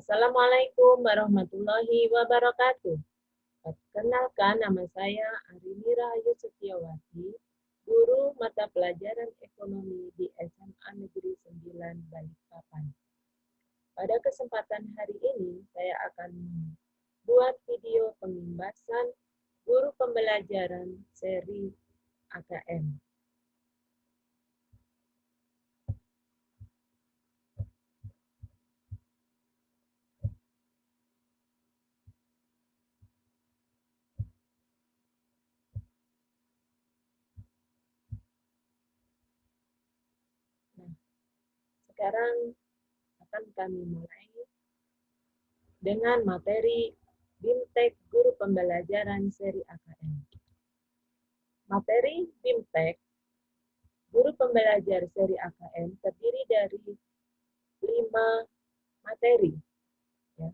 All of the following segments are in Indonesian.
Assalamualaikum warahmatullahi wabarakatuh. Perkenalkan, nama saya Arini Rahayu Setiawati, guru mata pelajaran ekonomi di SMA Negeri 9 Balikpapan. Pada kesempatan hari ini, saya akan membuat video pembahasan guru pembelajaran seri AKM. Sekarang akan kami mulai dengan materi BIMTEK Guru Pembelajaran Seri AKM. Materi BIMTEK Guru Pembelajar Seri AKM terdiri dari 5 materi. Ya.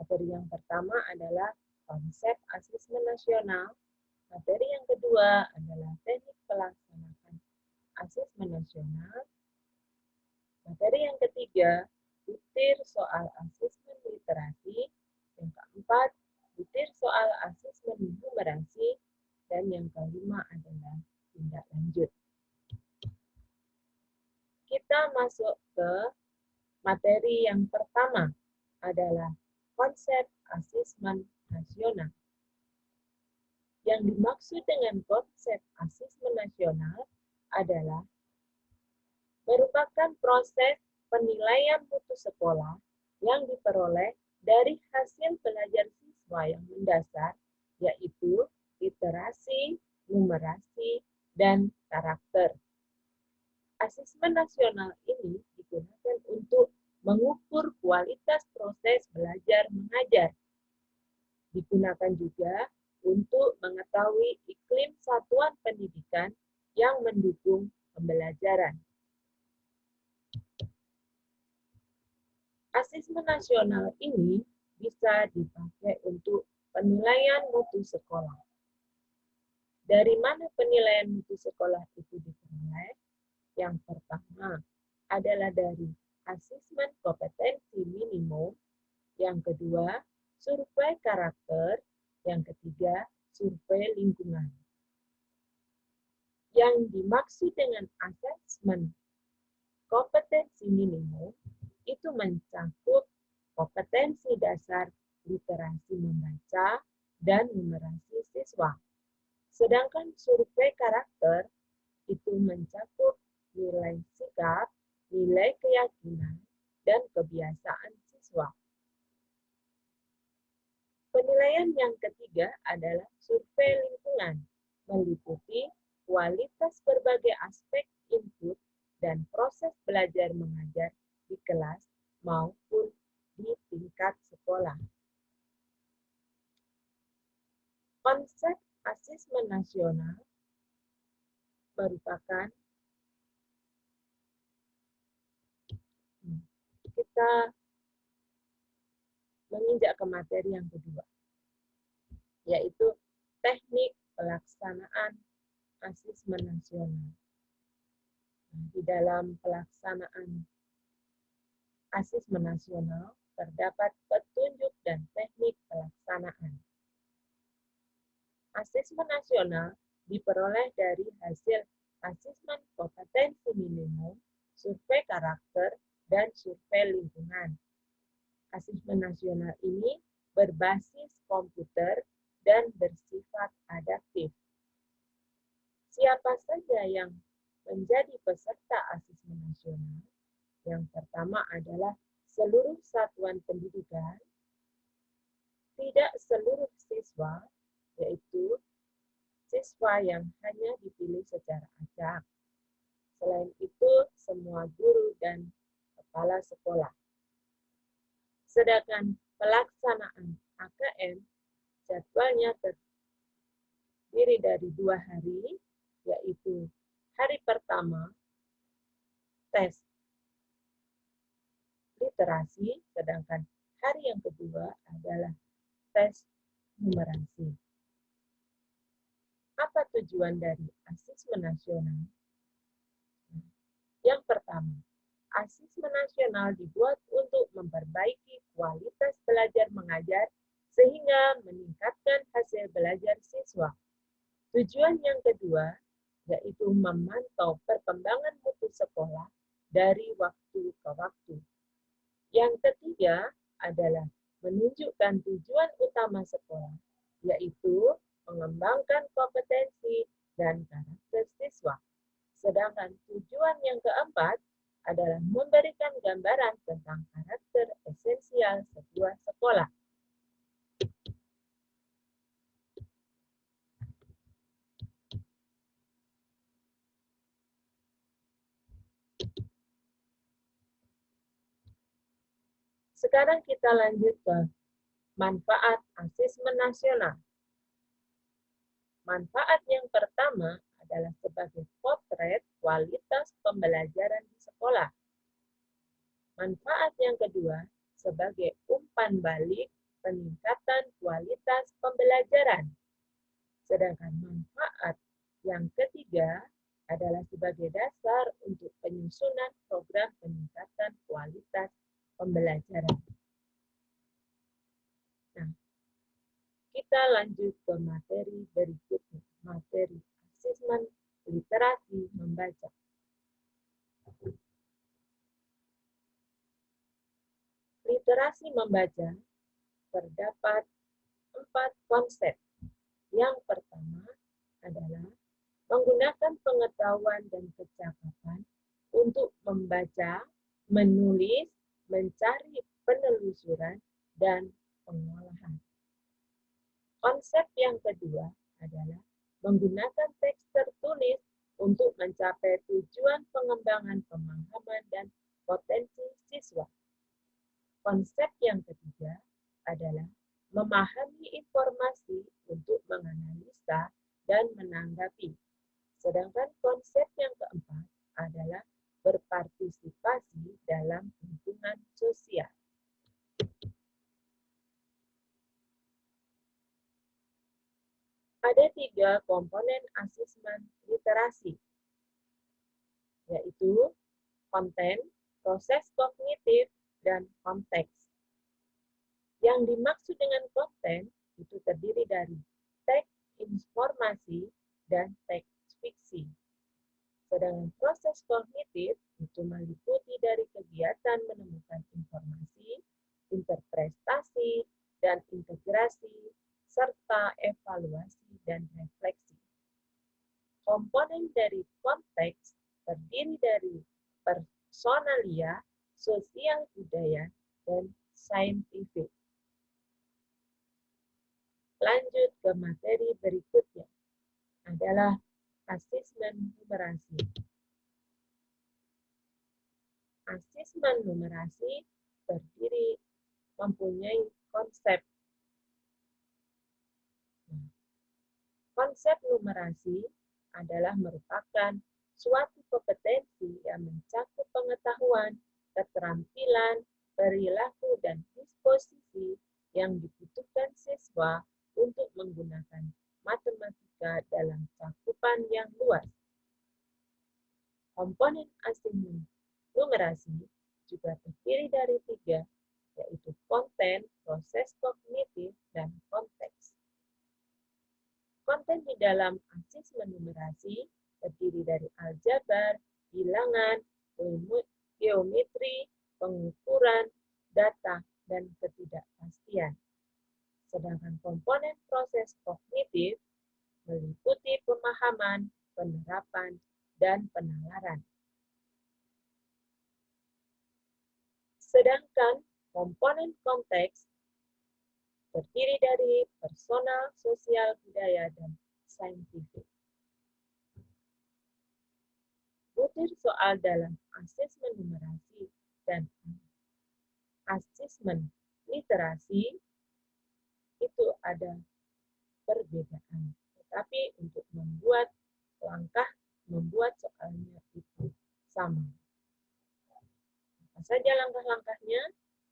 Materi yang pertama adalah konsep asesmen nasional. Materi yang kedua adalah teknik pelaksanaan asesmen nasional. Materi yang ketiga, butir soal asesmen literasi. Yang keempat, butir soal asesmen numerasi. Dan yang kelima adalah tindak lanjut. Kita masuk ke materi yang pertama, adalah konsep asesmen nasional. Yang dimaksud dengan konsep asesmen nasional adalah merupakan proses penilaian mutu sekolah yang diperoleh dari hasil belajar siswa yang mendasar, yaitu literasi, numerasi, dan karakter. Asesmen nasional ini digunakan untuk mengukur kualitas proses belajar mengajar. Digunakan juga untuk mengetahui iklim satuan pendidikan yang mendukung pembelajaran. Asesmen nasional ini bisa dipakai untuk penilaian mutu sekolah. Dari mana penilaian mutu sekolah itu diperoleh? Yang pertama adalah dari asesmen kompetensi minimum, yang kedua survei karakter, yang ketiga survei lingkungan. Yang dimaksud dengan asesmen kompetensi minimum itu mencakup kompetensi dasar literasi membaca dan numerasi siswa. Sedangkan survei karakter itu mencakup nilai sikap, nilai keyakinan, dan kebiasaan siswa. Penilaian yang ketiga adalah survei lingkungan, meliputi kualitas berbagai aspek input dan proses belajar mengajar di kelas maupun di tingkat sekolah. Konsep asesmen nasional merupakan kita menginjak ke materi yang kedua, yaitu teknik pelaksanaan asesmen nasional. Di dalam pelaksanaan asesmen nasional terdapat petunjuk dan teknik pelaksanaan. Asesmen nasional diperoleh dari hasil asesmen kompetensi minimum, survei karakter, dan survei lingkungan. Asesmen nasional ini berbasis komputer dan bersifat adaptif. Siapa saja yang menjadi peserta asesmen nasional? Yang pertama adalah seluruh satuan pendidikan, tidak seluruh siswa, yaitu siswa yang hanya dipilih secara acak. Selain itu, semua guru dan kepala sekolah. Sedangkan pelaksanaan AKM jadwalnya terdiri dari 2 hari, yaitu hari pertama tes literasi, sedangkan hari yang kedua adalah tes numerasi. Apa tujuan dari asesmen nasional? Yang pertama Asesmen nasional dibuat untuk memperbaiki kualitas belajar mengajar sehingga meningkatkan hasil belajar siswa. Tujuan yang kedua yaitu memantau perkembangan mutu sekolah dari waktu ke waktu. Yang ketiga adalah menunjukkan tujuan utama sekolah, yaitu mengembangkan kompetensi dan karakter siswa. Sedangkan tujuan yang keempat adalah memberikan gambaran tentang karakter esensial sebuah sekolah. Sekarang kita lanjut ke manfaat asesmen nasional. Manfaat yang pertama adalah sebagai potret kualitas pembelajaran di sekolah. Manfaat yang kedua sebagai umpan balik peningkatan kualitas pembelajaran. Sedangkan manfaat yang ketiga adalah sebagai dasar untuk penyusunan program peningkatan kualitas pembelajaran. Nah, kita lanjut ke materi berikutnya, materi asesmen literasi membaca. Literasi membaca terdapat 4 konsep. Yang pertama adalah menggunakan pengetahuan dan kecakapan untuk membaca, menulis, mencari penelusuran, dan pengolahan. Konsep yang kedua adalah menggunakan teks tertulis untuk mencapai tujuan pengembangan pemahaman dan potensi siswa. Konsep yang ketiga adalah memahami informasi untuk menganalisa dan menanggapi. Sedangkan konsep yang keempat adalah berpartisipasi dalam lingkungan sosial. Ada 3 komponen asesmen literasi, yaitu konten, proses kognitif, dan konteks. Yang dimaksud dengan konten itu terdiri dari teks informasi dan teks fiksi. Sedangkan proses kognitif itu meliputi dari kegiatan menemukan informasi, interpretasi, dan integrasi, serta evaluasi dan refleksi. Komponen dari konteks terdiri dari personalia, sosial budaya, dan saintifik. Lanjut ke materi berikutnya adalah asesmen numerasi. Asesmen numerasi terdiri mempunyai konsep. Konsep numerasi adalah merupakan suatu kompetensi yang mencakup pengetahuan, keterampilan, perilaku, dan disposisi yang dibutuhkan siswa untuk menggunakan matematika dalam cakupan yang luas. Komponen asesmen numerasi juga terdiri dari 3, yaitu konten, proses kognitif, dan konteks. Konten di dalam asesmen numerasi terdiri dari aljabar, bilangan, geometri, pengukuran, data, dan ketidakpastian. Sedangkan komponen proses kognitif meliputi pemahaman, penerapan, dan penalaran. Sedangkan komponen konteks terdiri dari personal, sosial, budaya, dan saintifik. Butir soal dalam asesmen numerasi dan asesmen literasi itu ada perbedaan. Tetapi untuk membuat soalnya itu sama. Apa saja langkah-langkahnya?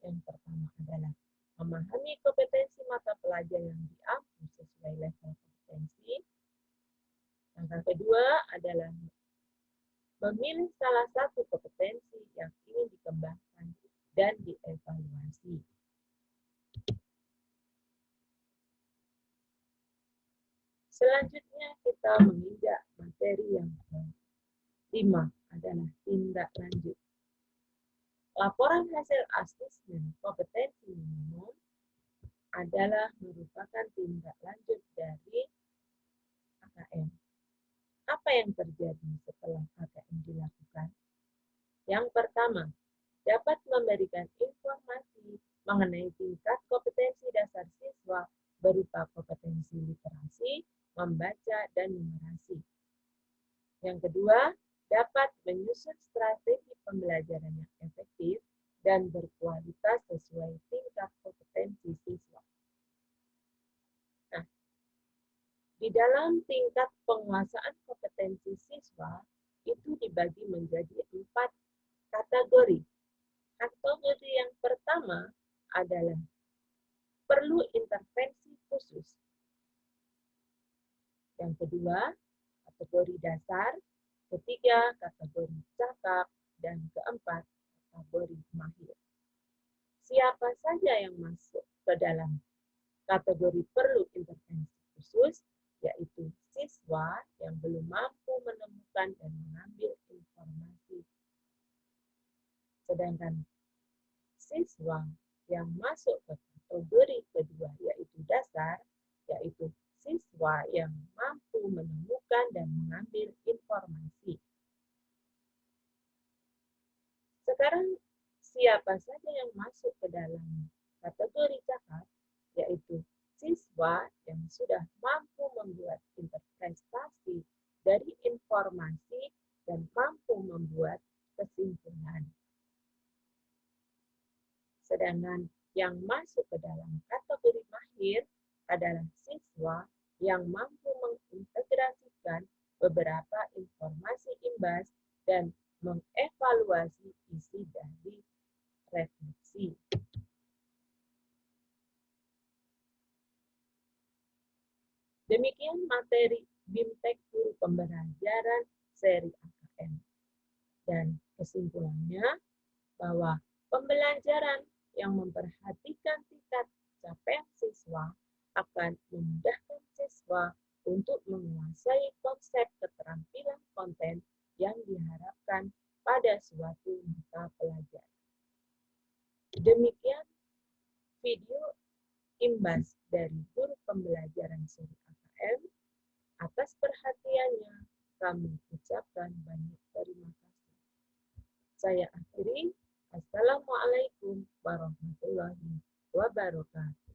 Yang pertama adalah memahami kompetensi mata pelajaran yang diambil sesuai level kompetensi. Langkah kedua adalah memilih salah satu kompetensi yang ingin dikembangkan dan dievaluasi. Selanjutnya kita menginjak materi yang kelima adalah tindak lanjut. Laporan hasil asesmen kompetensi minimum adalah merupakan tindak lanjut dari KKM. Apa yang terjadi setelah KKM dilakukan? Yang pertama, dapat memberikan informasi mengenai tingkat kompetensi dasar siswa berupa kompetensi literasi, membaca, dan numerasi. Yang kedua, dapat menyusun strategi pembelajaran yang efektif dan berkualitas sesuai tingkat kompetensi siswa. Nah, di dalam tingkat penguasaan kompetensi siswa, itu dibagi menjadi 4 kategori. Kategori yang pertama adalah perlu intervensi khusus. Yang kedua, kategori dasar. Ketiga, kategori cakap. Dan keempat, kategori mahir. Siapa saja yang masuk ke dalam kategori perlu intervensi khusus, yaitu siswa yang belum mampu menemukan dan mengambil informasi. Sedangkan siswa yang masuk ke kategori kedua, yaitu dasar, yaitu siswa yang mampu menemukan dan mengambil informasi. Sekarang, siapa saja yang masuk ke dalam kategori cakap, yaitu siswa yang sudah mampu membuat interpretasi dari informasi dan mampu membuat kesimpulan. Sedangkan yang masuk ke dalam kategori mahir adalah siswa yang mampu mengintegrasikan beberapa informasi imbas dan mengevaluasi isi dari refleksi. Demikian materi BIMTEK Guru Pembelajaran seri AKM. Dan kesimpulannya bahwa pembelajaran yang memperhatikan tingkat capaian siswa akan memudahkan siswa untuk menguasai konsep keterampilan konten yang diharapkan pada suatu mata pelajaran. Demikian video imbas dari guru pembelajaran seri AKM. Atas perhatiannya, kami ucapkan banyak terima kasih. Saya akhiri. Assalamualaikum warahmatullahi wabarakatuh.